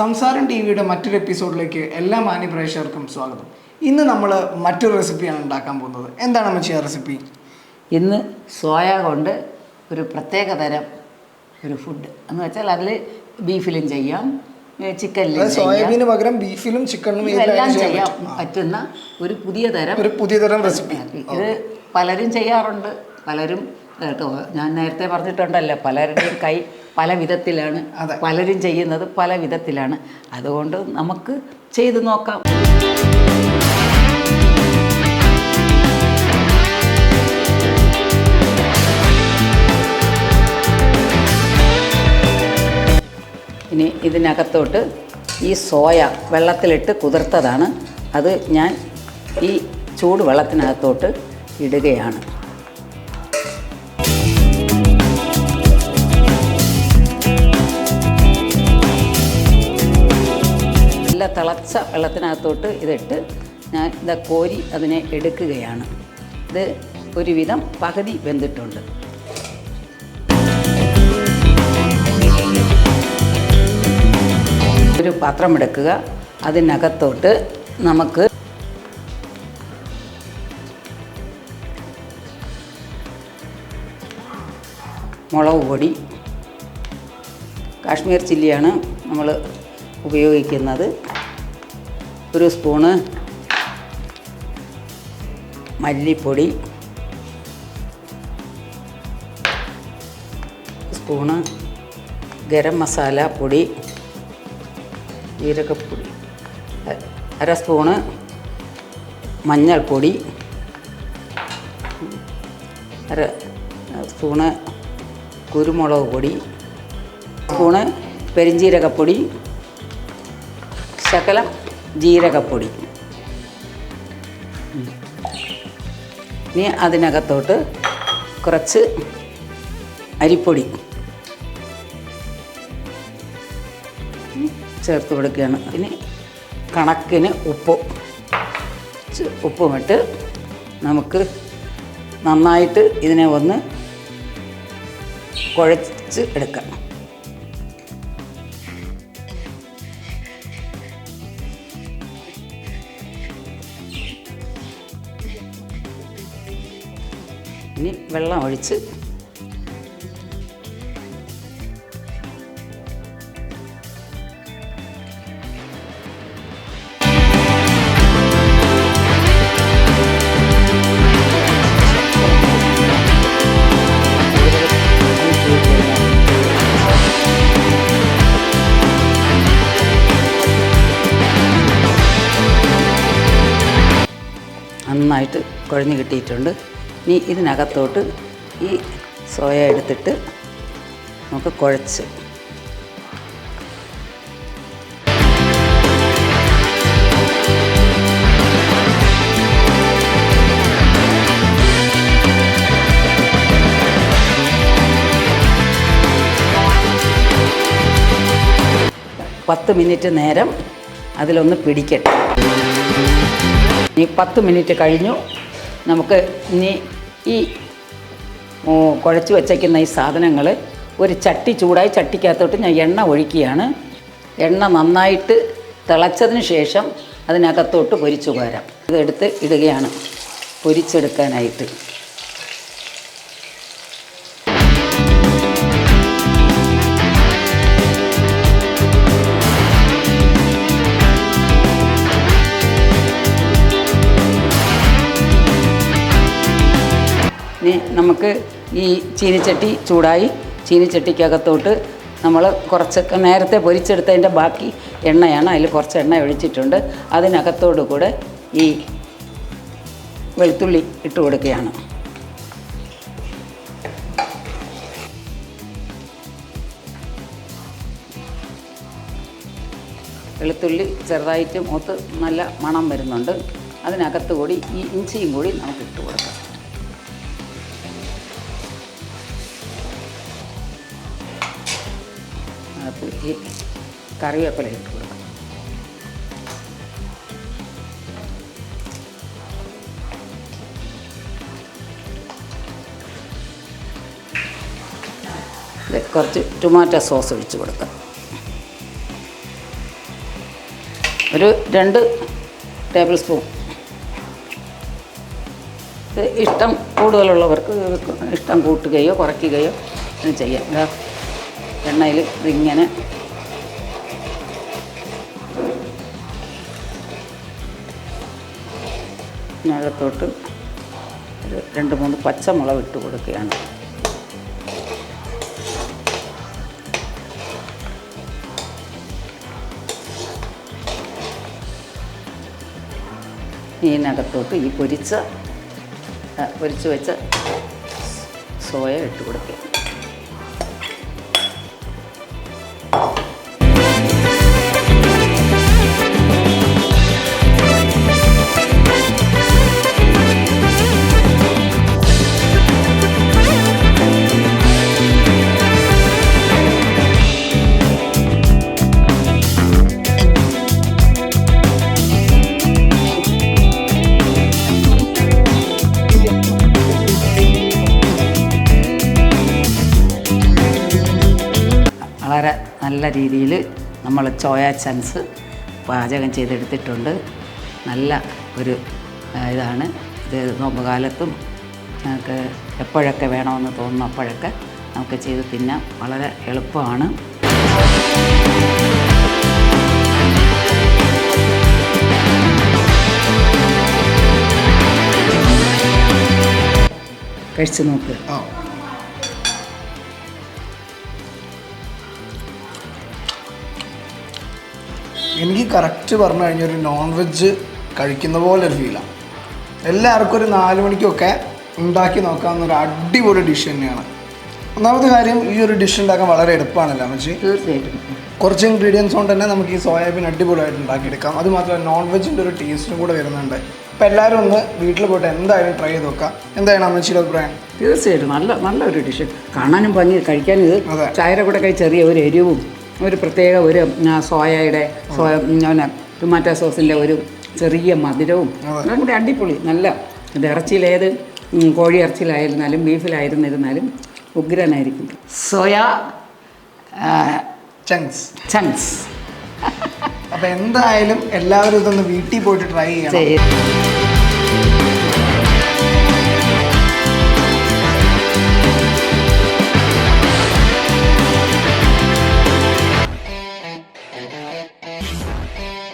സംസാരം ടിവിയുടെ മറ്റൊരു എപ്പിസോഡിലേക്ക് എല്ലാ മാന്യപ്രേക്ഷകർക്കും സ്വാഗതം. ഇന്ന് നമ്മൾ മറ്റൊരു റെസിപ്പിയാണ് ഉണ്ടാക്കാൻ പോകുന്നത്. എന്താണ് നമ്മൾ ചെയ്യുക റെസിപ്പി? ഇന്ന് സോയ കൊണ്ട് ഒരു പ്രത്യേക തരം ഒരു ഫുഡ് എന്ന് വെച്ചാൽ അതിൽ ബീഫിലും ചെയ്യാം, ചിക്കനിലും സോയാബീന് പകരം ബീഫിലും ചിക്കനിലും എല്ലാം ചെയ്യാൻ പറ്റുന്ന ഒരു പുതിയ തരം റെസിപ്പി. ഇത് പലരും ചെയ്യാറുണ്ട്. പലരും കേട്ടോ, ഞാൻ നേരത്തെ പറഞ്ഞിട്ടുണ്ടല്ലോ, പലരുടെയും കൈ പല വിധത്തിലാണ്, പലരും ചെയ്യുന്നത് പല വിധത്തിലാണ്. അതുകൊണ്ട് നമുക്ക് ചെയ്തു നോക്കാം. ഇനി ഇതിനകത്തോട്ട് ഈ സോയ വെള്ളത്തിലിട്ട് കുതിർത്തതാണ്, അത് ഞാൻ ഈ ചൂട് വെള്ളത്തിനകത്തോട്ട് ഇടുകയാണ്. നല്ല തിളച്ച വെള്ളത്തിനകത്തോട്ട് ഇതിട്ട് ഞാൻ ഇത് കോരി അതിനെ എടുക്കുകയാണ്. ഇത് ഒരുവിധം പകുതി വെന്തിട്ടുണ്ട്. ഒരു പാത്രം എടുക്കുക, അതിനകത്തോട്ട് നമുക്ക് മുളക് പൊടി, കാശ്മീർ ചില്ലിയാണ് നമ്മൾ ഉപയോഗിക്കുന്നത്, ഒരു സ്പൂണ് മല്ലിപ്പൊടി, സ്പൂണ് ഗരം മസാല പൊടി, ജീരകപ്പൊടി, അര സ്പൂണ് മഞ്ഞൾപ്പൊടി, അര സ്പൂണ് കുരുമുളക് പൊടി, സ്പൂണ് പെരിഞ്ജീരകപ്പൊടി, ശകലം ജീരകപ്പൊടി. ഇനി അതിനകത്തോട്ട് കുറച്ച് അരിപ്പൊടി ചേർത്ത് കൊടുക്കുകയാണ്. ഇനി കണക്കിന് ഉപ്പുമിട്ട് നമുക്ക് നന്നായിട്ട് ഇതിനെ ഒന്ന് കുഴച്ച് എടുക്കാം. ഇനി വെള്ളം ഒഴിച്ച് നന്നായിട്ട് കുഴഞ്ഞ് കിട്ടിയിട്ടുണ്ട്. ഇനി ഇതിനകത്തോട്ട് ഈ സോയ എടുത്തിട്ട് നമുക്ക് കുഴച്ച് പത്ത് മിനിറ്റ് നേരം അതിലൊന്ന് പിടിക്കട്ടെ. ഈ 10 മിനിറ്റ് കഴിഞ്ഞു. നമുക്ക് ഇനി ഈ കുഴച്ച് വച്ചേക്കുന്ന ഈ സാധനങ്ങൾ ഒരു ചട്ടി ചൂടായി, ചട്ടിക്കകത്തോട്ട് ഞാൻ എണ്ണ ഒഴിക്കുകയാണ്. എണ്ണ നന്നായിട്ട് തിളച്ചതിന് ശേഷം അതിനകത്തോട്ട് പൊരിച്ചു കോരാം. ഇതെടുത്ത് ഇടുകയാണ് പൊരിച്ചെടുക്കാനായിട്ട്. ഇനി നമുക്ക് ഈ ചീനിച്ചട്ടി ചൂടായി, ചീനിച്ചട്ടിക്കകത്തോട്ട് നമ്മൾ കുറച്ചൊക്കെ നേരത്തെ പൊരിച്ചെടുത്തതിൻ്റെ ബാക്കി എണ്ണയാണ്, അതിൽ കുറച്ച് എണ്ണ ഒഴിച്ചിട്ടുണ്ട്. അതിനകത്തോട് കൂടെ ഈ വെളുത്തുള്ളി ഇട്ട് കൊടുക്കുകയാണ്. വെളുത്തുള്ളി ചെറുതായിട്ട് മൂത്ത് നല്ല മണം വരുന്നുണ്ട്. അതിനകത്ത് കൂടി ഈ ഇഞ്ചിയും കൂടി നമുക്ക് ഇട്ട് കൊടുക്കാം. ഈ കറിവേപ്പില ഇട്ട് കൊടുക്കാം. കുറച്ച് ടൊമാറ്റോ സോസ് ഒഴിച്ച് കൊടുക്കാം. ഒരു 2 ടേബിൾ സ്പൂൺ. ഇത് ഇഷ്ടം കൂടുതലുള്ളവർക്ക് ഇഷ്ടം കൂട്ടുകയോ കുറയ്ക്കുകയോ ചെയ്യാം. ഇതാ എണ്ണയിൽ ഇതിങ്ങനെ അകത്തോട്ട് ഒരു 2-3 പച്ചമുളക് ഇട്ട് കൊടുക്കുകയാണ്. ഇതിനകത്തോട്ട് ഈ പൊരിച്ച് വെച്ച സോയ ഇട്ട് കൊടുക്കുക. വളരെ നല്ല രീതിയിൽ നമ്മൾ സോയ ചങ്ക്സ് പാചകം ചെയ്തെടുത്തിട്ടുണ്ട്. നല്ല ഒരു ഇതാണ് ഇത്. നോമ്പ് കാലത്തും നമുക്ക് എപ്പോഴൊക്കെ വേണമെന്ന് തോന്നുന്നു അപ്പോഴൊക്കെ നമുക്ക് ചെയ്ത് തിന്നാം. വളരെ എളുപ്പമാണ്. കഴിച്ച് നോക്ക്. എനിക്ക് കറക്റ്റ് പറഞ്ഞു കഴിഞ്ഞാൽ ഒരു നോൺ വെജ് കഴിക്കുന്ന പോലെ ഒരു ഫീലാണ്. എല്ലാവർക്കും ഒരു 4 മണിക്കൊക്കെ ഉണ്ടാക്കി നോക്കാവുന്ന ഒരു അടിപൊളി ഡിഷ് തന്നെയാണ്. ഒന്നാമത്തെ കാര്യം, ഈ ഒരു ഡിഷ് ഉണ്ടാക്കാൻ വളരെ എളുപ്പമാണല്ലോ അമ്മച്ചി. തീർച്ചയായിട്ടും കുറച്ച് ഇൻഗ്രീഡിയൻസ് കൊണ്ട് തന്നെ നമുക്ക് ഈ സോയാബീൻ അടിപൊളിയായിട്ട് ഉണ്ടാക്കിയെടുക്കാം. അതുമാത്രമല്ല നോൺ വെജിൻ്റെ ഒരു ടേസ്റ്റും കൂടെ വരുന്നുണ്ട്. അപ്പോൾ എല്ലാവരും ഒന്ന് വീട്ടിൽ പോയിട്ട് എന്തായാലും ട്രൈ ചെയ്ത് നോക്കാം. എന്താണ് അമ്മച്ചിയുടെ അഭിപ്രായം? തീർച്ചയായിട്ടും നല്ലൊരു ഡിഷ്. കാണാനും ഭംഗി, കഴിക്കാനും ഇത് ചായയുടെ കൂടെ ചെറിയ ഒരു എരിവും ഒരു പ്രത്യേക ഒരു സോയയുടെ ടൊമാറ്റോ സോസിൻ്റെ ഒരു ചെറിയ മധുരവും എല്ലാം കൂടി അടിപൊളി. നല്ല ഇത് ഇറച്ചിയിലേത് കോഴി ഇറച്ചിയിലായിരുന്നാലും ബീഫിലായിരുന്നിരുന്നാലും ഉഗ്രനായിരിക്കും. Soya chunks. അപ്പോൾ എന്തായാലും എല്ലാവരും ഇതൊന്ന് വീട്ടിൽ പോയിട്ട് ട്രൈ ചെയ്യണം.